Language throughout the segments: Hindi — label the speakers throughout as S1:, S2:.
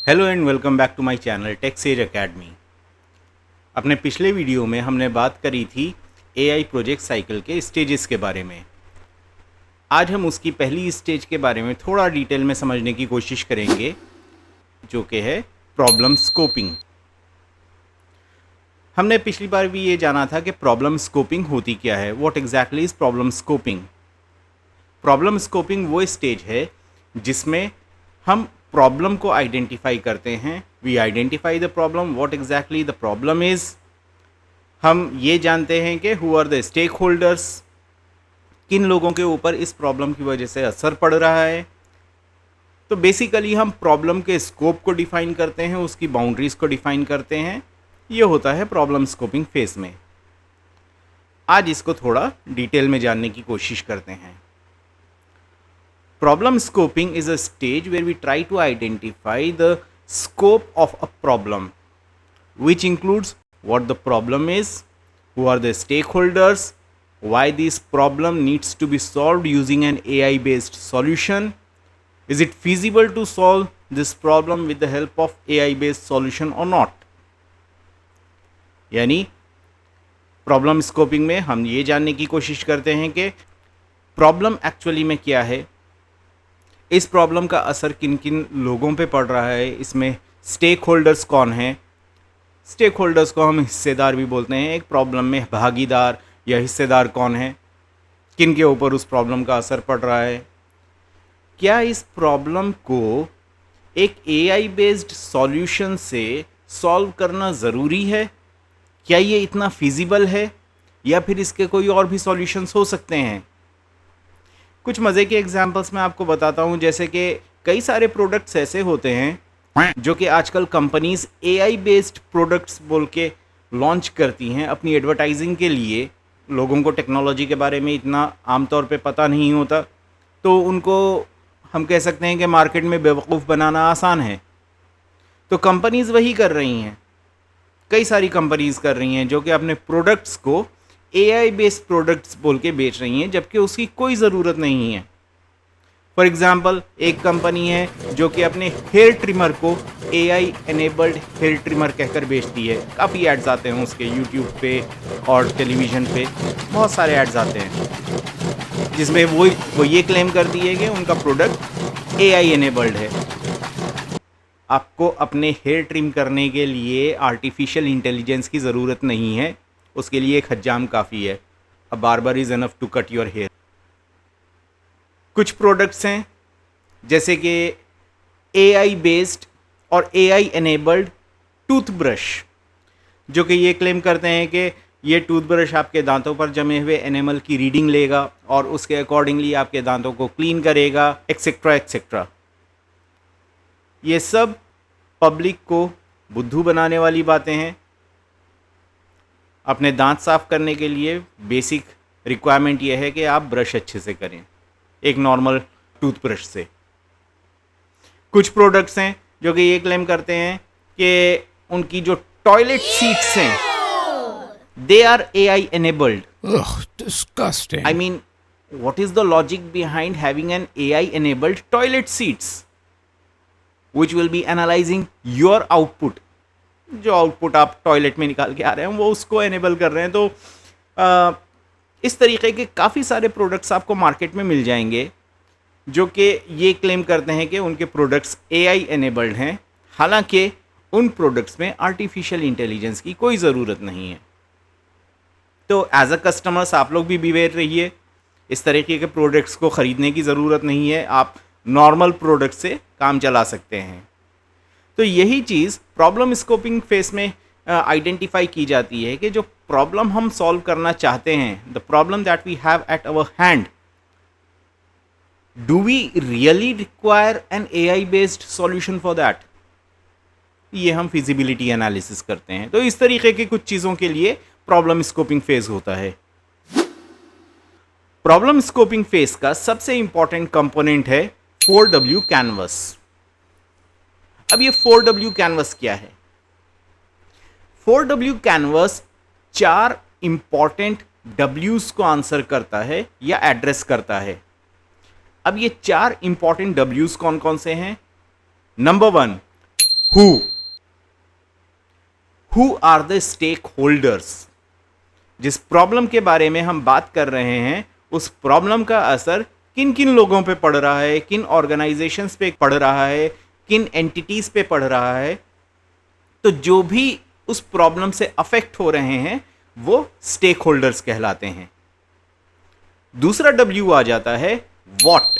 S1: Hello and welcome back to my channel टेक्सेज एकेडमी। अपने पिछले वीडियो में हमने बात करी थी एआई प्रोजेक्ट साइकिल के स्टेजेस के बारे में। आज हम उसकी पहली स्टेज के बारे में थोड़ा डिटेल में समझने की कोशिश करेंगे, जो कि है प्रॉब्लम स्कोपिंग। हमने पिछली बार भी ये जाना था कि प्रॉब्लम स्कोपिंग होती क्या है, what exactly is problem scoping. Problem scoping वो स्टेज है जिसमें हम प्रॉब्लम को आइडेंटिफाई करते हैं। We identify the problem, what exactly the problem is. हम ये जानते हैं कि who are the stakeholders, किन लोगों के ऊपर इस प्रॉब्लम की वजह से असर पड़ रहा है। तो बेसिकली हम प्रॉब्लम के स्कोप को डिफाइन करते हैं, उसकी बाउंड्रीज को डिफाइन करते हैं। ये होता है प्रॉब्लम स्कोपिंग फेज में। आज इसको थोड़ा डिटेल में जानने की कोशिश करते हैं। Problem scoping is a stage where we try to identify the scope of a problem, which includes what the problem is, who are the stakeholders, why this problem needs to be solved using an AI-based solution, is it feasible to solve this problem with the help of AI-based solution or not। यानी प्रॉब्लम स्कोपिंग में हम ये जानने की कोशिश करते हैं कि प्रॉब्लम एक्चुअली में क्या है, इस प्रॉब्लम का असर किन किन लोगों पे पड़ रहा है, इसमें स्टेक होल्डर्स कौन हैं। स्टेक होल्डर्स को हम हिस्सेदार भी बोलते हैं। एक प्रॉब्लम में भागीदार या हिस्सेदार कौन है, किन के ऊपर उस प्रॉब्लम का असर पड़ रहा है। क्या इस प्रॉब्लम को एक एआई बेस्ड सॉल्यूशन से सॉल्व करना ज़रूरी है, क्या ये इतना फिजिबल है, या फिर इसके कोई और भी सॉल्यूशंस हो सकते हैं। कुछ मज़े के एग्जांपल्स मैं आपको बताता हूँ। जैसे कि कई सारे प्रोडक्ट्स ऐसे होते हैं जो कि आजकल कंपनीज एआई बेस्ड प्रोडक्ट्स बोल के लॉन्च करती हैं अपनी एडवर्टाइजिंग के लिए। लोगों को टेक्नोलॉजी के बारे में इतना आमतौर पे पता नहीं होता, तो उनको हम कह सकते हैं कि मार्केट में बेवकूफ़ बनाना आसान है। तो कंपनीज़ वही कर रही हैं, कई सारी कंपनीज़ कर रही हैं जो कि अपने प्रोडक्ट्स को एआई बेस्ड प्रोडक्ट्स बोल के बेच रही हैं, जबकि उसकी कोई ज़रूरत नहीं है। फॉर एग्ज़ाम्पल, एक कंपनी है जो कि अपने हेयर ट्रिमर को एआई एनेबल्ड हेयर ट्रिमर कहकर बेचती है। काफ़ी एड्स आते हैं उसके यूट्यूब पे और टेलीविज़न पे, बहुत सारे एड्स आते हैं जिसमें वो ये क्लेम करती है कि उनका प्रोडक्ट एआई एनेबल्ड है। आपको अपने हेयर ट्रिम करने के लिए आर्टिफिशियल इंटेलिजेंस की ज़रूरत नहीं है, उसके लिए एक हज्जाम काफ़ी है। A barber is enough to cut your hair. कुछ प्रोडक्ट्स हैं जैसे कि एआई बेस्ड और एआई एनेबल्ड टूथब्रश, जो कि ये क्लेम करते हैं कि ये टूथब्रश आपके दांतों पर जमे हुए एनिमल की रीडिंग लेगा और उसके अकॉर्डिंगली आपके दांतों को क्लीन करेगा, एक्सेट्रा एक्सेट्रा। ये सब पब्लिक को बुद्धू बनाने वाली बातें हैं। अपने दांत साफ़ करने के लिए बेसिक रिक्वायरमेंट ये है कि आप ब्रश अच्छे से करें, एक नॉर्मल टूथब्रश से। कुछ प्रोडक्ट्स हैं जो कि ये क्लेम करते हैं कि उनकी जो टॉयलेट सीट्स हैं they are AI enabled.
S2: Disgusting.
S1: I mean, what is the logic behind having an AI enabled toilet seats which will be analyzing your output। जो आउटपुट आप टॉयलेट में निकाल के आ रहे हैं वो उसको एनेबल कर रहे हैं। तो इस तरीके के काफ़ी सारे प्रोडक्ट्स आपको मार्केट में मिल जाएंगे जो कि ये क्लेम करते हैं कि उनके प्रोडक्ट्स एआई एनेबल्ड हैं, हालांकि उन प्रोडक्ट्स में आर्टिफिशियल इंटेलिजेंस की कोई ज़रूरत नहीं है। तो एज अ कस्टमर्स आप लोग भी बिवेयर रहिए, इस तरीके के प्रोडक्ट्स को ख़रीदने की ज़रूरत नहीं है, आप नॉर्मल प्रोडक्ट से काम चला सकते हैं। तो यही चीज़ प्रॉब्लम स्कोपिंग फेस में आइडेंटिफाई की जाती है कि जो प्रॉब्लम हम सॉल्व करना चाहते हैं, the problem that we have at our hand, do we really require an AI based solution for that. ये हम फिजिबिलिटी एनालिसिस करते हैं। तो इस तरीके की कुछ चीज़ों के लिए प्रॉब्लम स्कोपिंग फेज होता है। प्रॉब्लम स्कोपिंग फेज का सबसे इंपॉर्टेंट कंपोनेंट है 4W कैनवस। अब ये 4W कैनवस क्या है? 4W कैनवस 4 इंपॉर्टेंट W's को आंसर करता है या एड्रेस करता है। अब ये 4 इंपॉर्टेंट W's कौन कौन से हैं? Number 1, who are the stakeholders. जिस प्रॉब्लम के बारे में हम बात कर रहे हैं उस प्रॉब्लम का असर किन किन लोगों पे पड़ रहा है, किन ऑर्गेनाइजेशंस पे पड़ रहा है, किन एंटिटीज पे पड़ रहा है। तो जो भी उस प्रॉब्लम से अफेक्ट हो रहे हैं वो स्टेक होल्डर्स कहलाते हैं। दूसरा W आ जाता है व्हाट,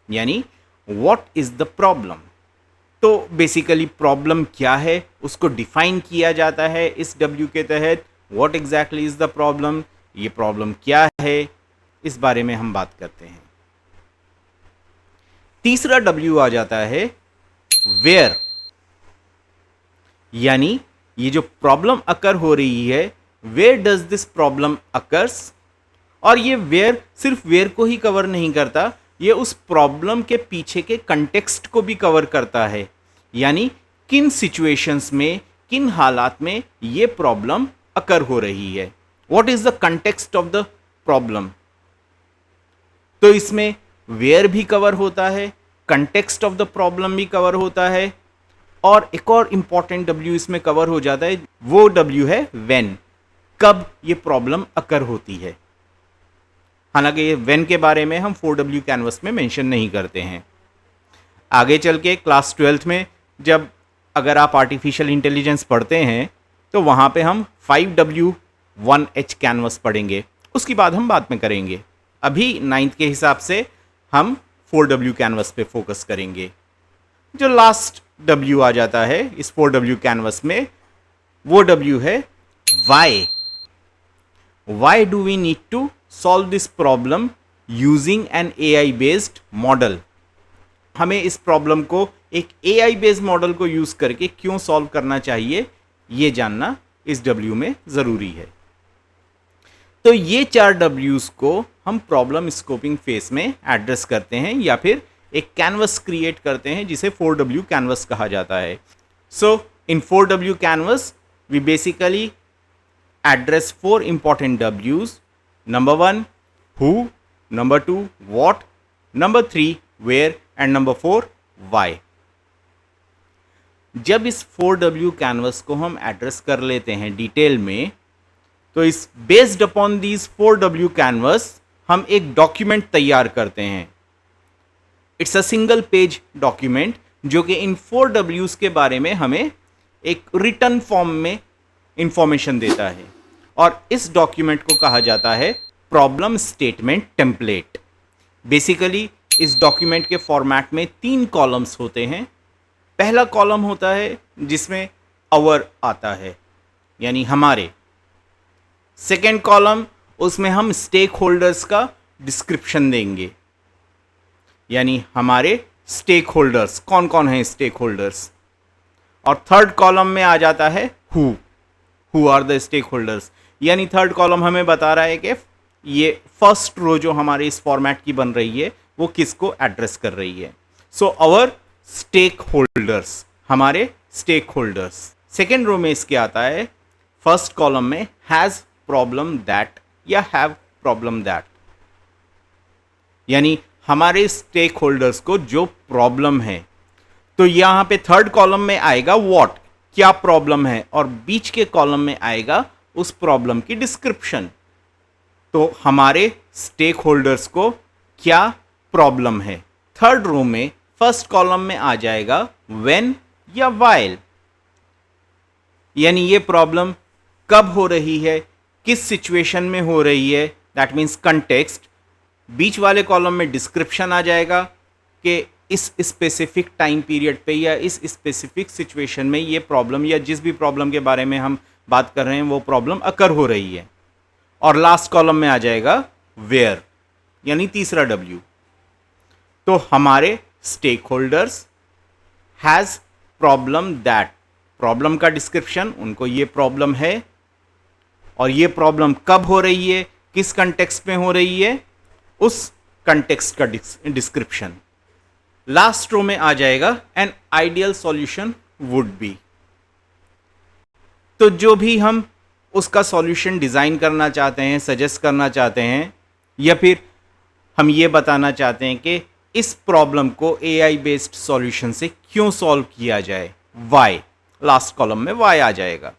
S1: यानी व्हाट इज द प्रॉब्लम। तो बेसिकली प्रॉब्लम क्या है उसको डिफाइन किया जाता है इस W के तहत। What exactly is the problem, ये प्रॉब्लम क्या है, इस बारे में हम बात करते हैं। तीसरा W आ जाता है वेयर, यानी ये जो प्रॉब्लम अकर हो रही है, where does this problem occurs. और ये वेयर सिर्फ वेयर को ही कवर नहीं करता, ये उस प्रॉब्लम के पीछे के कंटेक्स्ट को भी कवर करता है, यानी किन सिचुएशंस में, किन हालात में ये प्रॉब्लम अकर हो रही है। What is the context of the problem. तो इसमें वेयर भी कवर होता है, कंटेक्स्ट ऑफ द प्रॉब्लम भी कवर होता है, और एक और इंपॉर्टेंट W इसमें कवर हो जाता है, वो W है व्हेन, कब ये प्रॉब्लम अकर होती है। हालांकि ये व्हेन के बारे में हम 4W कैनवस में मेंशन नहीं करते हैं। आगे चल के क्लास 12th में जब अगर आप आर्टिफिशियल इंटेलिजेंस पढ़ते हैं तो वहाँ पे हम 5W 1H कैनवस पढ़ेंगे, उसकी बात हम बाद में करेंगे। अभी 9th के हिसाब से हम 4W कैनवस पे फोकस करेंगे। जो लास्ट W आ जाता है इस 4W कैनवस में वो W है why. Why do we need to solve this problem using an AI based model. हमें इस प्रॉब्लम को एक AI बेस्ड मॉडल को यूज करके क्यों सॉल्व करना चाहिए, ये जानना इस W में जरूरी है। तो ये 4 W's को हम प्रॉब्लम स्कोपिंग फेस में एड्रेस करते हैं या फिर एक कैनवस क्रिएट करते हैं जिसे 4W कैनवस कहा जाता है। So in 4W canvas we basically address 4 important W's। नंबर 1 who, नंबर 2 what, नंबर 3 where एंड नंबर 4 why। जब इस 4W कैनवस को हम एड्रेस कर लेते हैं डिटेल में, तो इस based upon these 4W canvas हम एक डॉक्यूमेंट तैयार करते हैं। It's a single page document जो कि इन 4W's के बारे में हमें एक रिटन फॉर्म में इंफॉर्मेशन देता है, और इस डॉक्यूमेंट को कहा जाता है प्रॉब्लम स्टेटमेंट टेम्पलेट। बेसिकली इस डॉक्यूमेंट के फॉर्मेट में 3 कॉलम्स होते हैं। पहला कॉलम होता है जिसमें अवर आता है, यानी हमारे। सेकेंड कॉलम, उसमें हम स्टेक होल्डर्स का डिस्क्रिप्शन देंगे, यानी हमारे स्टेक होल्डर्स कौन कौन हैं स्टेक होल्डर्स। और थर्ड कॉलम में आ जाता है who are the stakeholders, यानी थर्ड कॉलम हमें बता रहा है कि ये फर्स्ट रो जो हमारे इस फॉर्मेट की बन रही है वो किसको एड्रेस कर रही है। सो आवर स्टेक होल्डर्स, हमारे स्टेक होल्डर्स। सेकेंड रो में इसके आता है फर्स्ट कॉलम में हैज़ प्रॉब्लम दैट या हैव प्रॉब्लम दैट, यानी हमारे स्टेक होल्डर्स को जो प्रॉब्लम है। तो यहाँ पे थर्ड कॉलम में आएगा व्हाट, क्या प्रॉब्लम है, और बीच के कॉलम में आएगा उस प्रॉब्लम की डिस्क्रिप्शन। तो हमारे स्टेक होल्डर्स को क्या प्रॉब्लम है। थर्ड रो में फर्स्ट कॉलम में आ जाएगा व्हेन या व्हाइल, यानी ये प्रॉब्लम कब हो रही है, किस सिचुएशन में हो रही है, दैट मीन्स कंटेक्स्ट। बीच वाले कॉलम में डिस्क्रिप्शन आ जाएगा कि इस स्पेसिफिक टाइम पीरियड पे या इस स्पेसिफिक सिचुएशन में ये प्रॉब्लम या जिस भी प्रॉब्लम के बारे में हम बात कर रहे हैं वो प्रॉब्लम अकर हो रही है। और लास्ट कॉलम में आ जाएगा वेयर, यानी तीसरा W। तो हमारे stakeholders has problem that, problem का डिस्क्रिप्शन, उनको ये प्रॉब्लम है और ये प्रॉब्लम कब हो रही है, किस कंटेक्स्ट में हो रही है, उस कंटेक्स्ट का डिस्क्रिप्शन। लास्ट रो में आ जाएगा an ideal solution would be. तो जो भी हम उसका सॉल्यूशन डिज़ाइन करना चाहते हैं, सजेस्ट करना चाहते हैं, या फिर हम ये बताना चाहते हैं कि इस प्रॉब्लम को एआई बेस्ड सॉल्यूशन से क्यों सॉल्व किया जाए, वाई, लास्ट कॉलम में वाई आ जाएगा।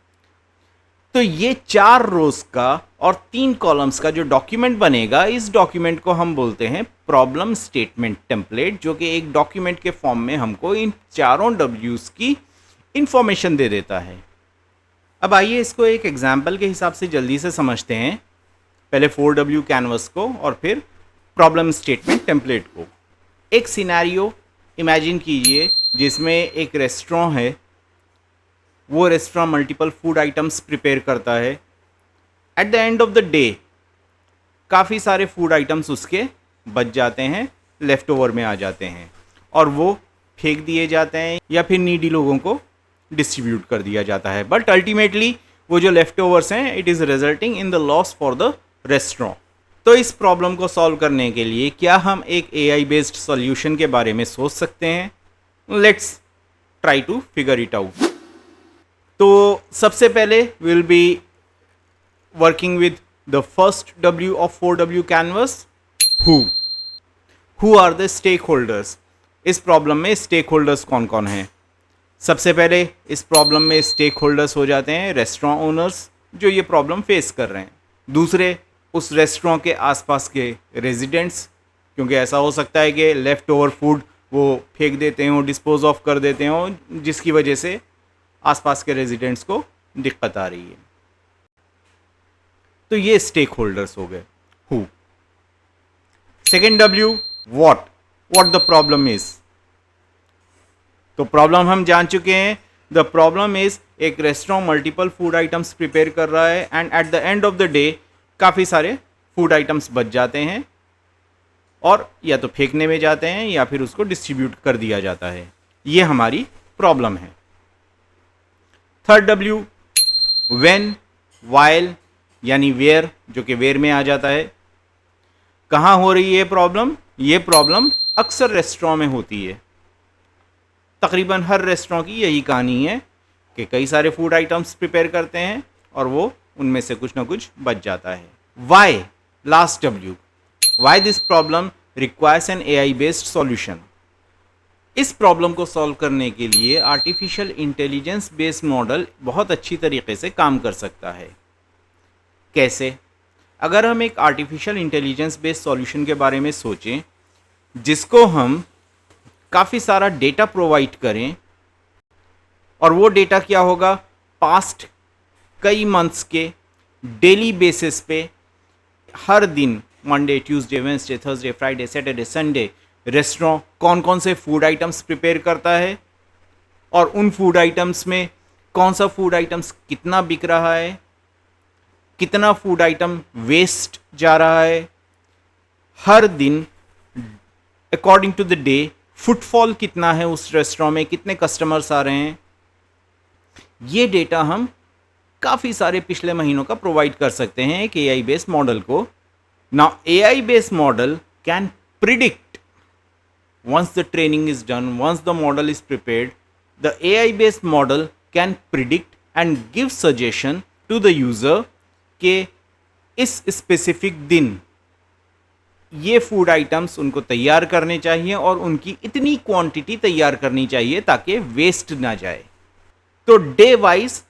S1: तो ये 4 रोज का और 3 कॉलम्स का जो डॉक्यूमेंट बनेगा, इस डॉक्यूमेंट को हम बोलते हैं प्रॉब्लम स्टेटमेंट टेम्पलेट, जो कि एक डॉक्यूमेंट के फॉर्म में हमको इन चारों डब्ल्यूज की इंफॉर्मेशन दे देता है। अब आइए इसको एक एग्जाम्पल के हिसाब से जल्दी से समझते हैं। पहले 4W कैनवस को और फिर प्रॉब्लम स्टेटमेंट टेम्पलेट को। एक सिनेरियो इमेजिन कीजिए जिसमें एक रेस्टोरेंट है, वो restaurant multiple food items prepare करता है। At the end of the day काफ़ी सारे फूड आइटम्स उसके बच जाते हैं, लेफ़्ट ओवर में आ जाते हैं और वो फेंक दिए जाते हैं या फिर नीडी लोगों को डिस्ट्रीब्यूट कर दिया जाता है। बट अल्टीमेटली वो जो लेफ़्ट ओवर्स हैं, it is resulting in the loss for the restaurant. तो इस प्रॉब्लम को सॉल्व करने के लिए क्या हम एक एआई बेस्ड सॉल्यूशन के बारे में सोच सकते हैं? Let's try to figure it out. तो सबसे पहले will be working with the first W of 4W canvas, who are the stakeholders. इस प्रॉब्लम में स्टेक होल्डर्स कौन कौन हैं? सबसे पहले इस प्रॉब्लम में स्टेक होल्डर्स हो जाते हैं रेस्टोरेंट ओनर्स जो ये प्रॉब्लम फेस कर रहे हैं। दूसरे, उस रेस्टोरेंट के आसपास के रेजिडेंट्स, क्योंकि ऐसा हो सकता है कि लेफ़्ट ओवर फूड वो फेंक देते हों, डिस्पोज ऑफ कर देते हों, जिसकी वजह से आसपास के रेजिडेंट्स को दिक्कत आ रही है। तो ये स्टेक होल्डर्स हो गए, who. Second W, what the problem is. तो प्रॉब्लम हम जान चुके हैं। द प्रॉब्लम इज एक restaurant multiple food items prepare कर रहा है and at the end of the day काफ़ी सारे फूड आइटम्स बच जाते हैं और या तो फेंकने में जाते हैं या फिर उसको डिस्ट्रीब्यूट कर दिया जाता है। ये हमारी प्रॉब्लम है। थर्ड W, व्हेन, वाइल यानी वेयर, जो कि वेयर में आ जाता है। कहाँ हो रही है प्रॉब्लम? ये प्रॉब्लम अक्सर रेस्टोरेंट में होती है। तकरीबन हर रेस्टोरेंट की यही कहानी है कि कई सारे फूड आइटम्स प्रिपेयर करते हैं और वो उनमें से कुछ ना कुछ बच जाता है। Why, last W, why this problem requires an AI based solution. इस प्रॉब्लम को सॉल्व करने के लिए आर्टिफिशियल इंटेलिजेंस बेस्ड मॉडल बहुत अच्छी तरीके से काम कर सकता है। कैसे? अगर हम एक आर्टिफिशियल इंटेलिजेंस बेस्ड सॉल्यूशन के बारे में सोचें जिसको हम काफ़ी सारा डेटा प्रोवाइड करें, और वो डेटा क्या होगा? पास्ट कई मंथ्स के डेली बेसिस पे हर दिन, Monday, Tuesday, Wednesday, Thursday, Friday, Saturday, Sunday, restaurant कौन कौन से फूड आइटम्स प्रिपेयर करता है और उन फूड आइटम्स में कौन सा फूड आइटम्स कितना बिक रहा है, कितना फूड आइटम वेस्ट जा रहा है, हर दिन according to the day footfall कितना है उस रेस्टोरेंट में, कितने कस्टमर्स आ रहे हैं। ये डेटा हम काफ़ी सारे पिछले महीनों का प्रोवाइड कर सकते हैं एक एआई बेस्ड मॉडल को। Now AI based model can predict once the training is done, once the model is prepared, the AI based model can predict and give suggestion to the user कि इस स्पेसिफिक दिन ये फूड आइटम्स उनको तैयार करने चाहिए और उनकी इतनी क्वांटिटी तैयार करनी चाहिए ताकि वेस्ट ना जाए। तो day wise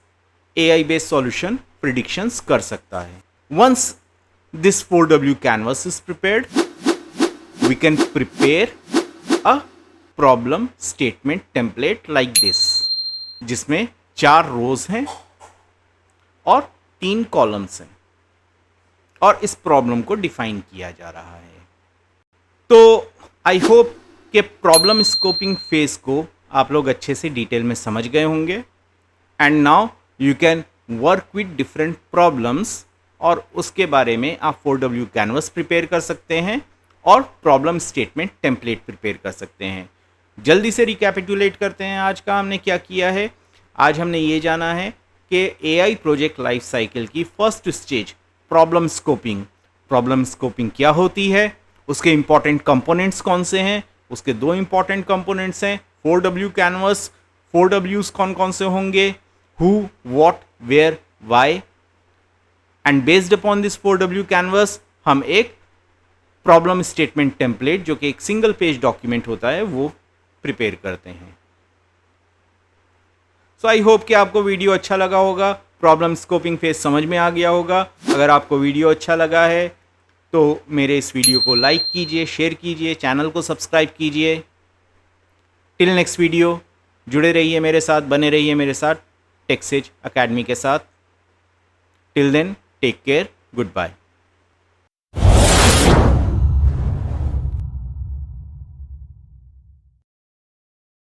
S1: AI based solution predictions कर सकता है। Once this 4W canvas is prepared, we can prepare a problem statement template like this, जिसमें 4 रोज हैं और 3 कॉलम्स हैं और इस प्रॉब्लम को डिफाइन किया जा रहा है। तो आई होप कि प्रॉब्लम स्कोपिंग फेज को आप लोग अच्छे से डिटेल में समझ गए होंगे and now you can work with different problems, और उसके बारे में आप 4W कैनवस प्रिपेयर कर सकते हैं और प्रॉब्लम स्टेटमेंट टेम्पलेट प्रिपेयर कर सकते हैं। जल्दी से रिकैपिटुलेट करते हैं आज का हमने क्या किया है। आज हमने ये जाना है कि एआई प्रोजेक्ट लाइफ साइकिल की first stage problem scoping. Problem scoping क्या होती है, उसके इंपॉर्टेंट कंपोनेंट्स कौन से हैं। उसके 2 इंपॉर्टेंट कंपोनेंट्स हैं 4W कैनवस। 4Ws कौन कौन से होंगे? Who, what, where, why. And based upon this 4W canvas हम एक प्रॉब्लम स्टेटमेंट टेम्पलेट जो कि एक सिंगल पेज डॉक्यूमेंट होता है वो प्रिपेयर करते हैं। सो आई होप कि आपको वीडियो अच्छा लगा होगा, प्रॉब्लम स्कोपिंग फेज समझ में आ गया होगा। अगर आपको वीडियो अच्छा लगा है तो मेरे इस वीडियो को लाइक कीजिए, शेयर कीजिए, चैनल को सब्सक्राइब कीजिए। टिल नेक्स्ट वीडियो जुड़े रहिए मेरे साथ, बने रहिए मेरे साथ टेक्सेज अकेडमी के साथ। Till then take care, good bye.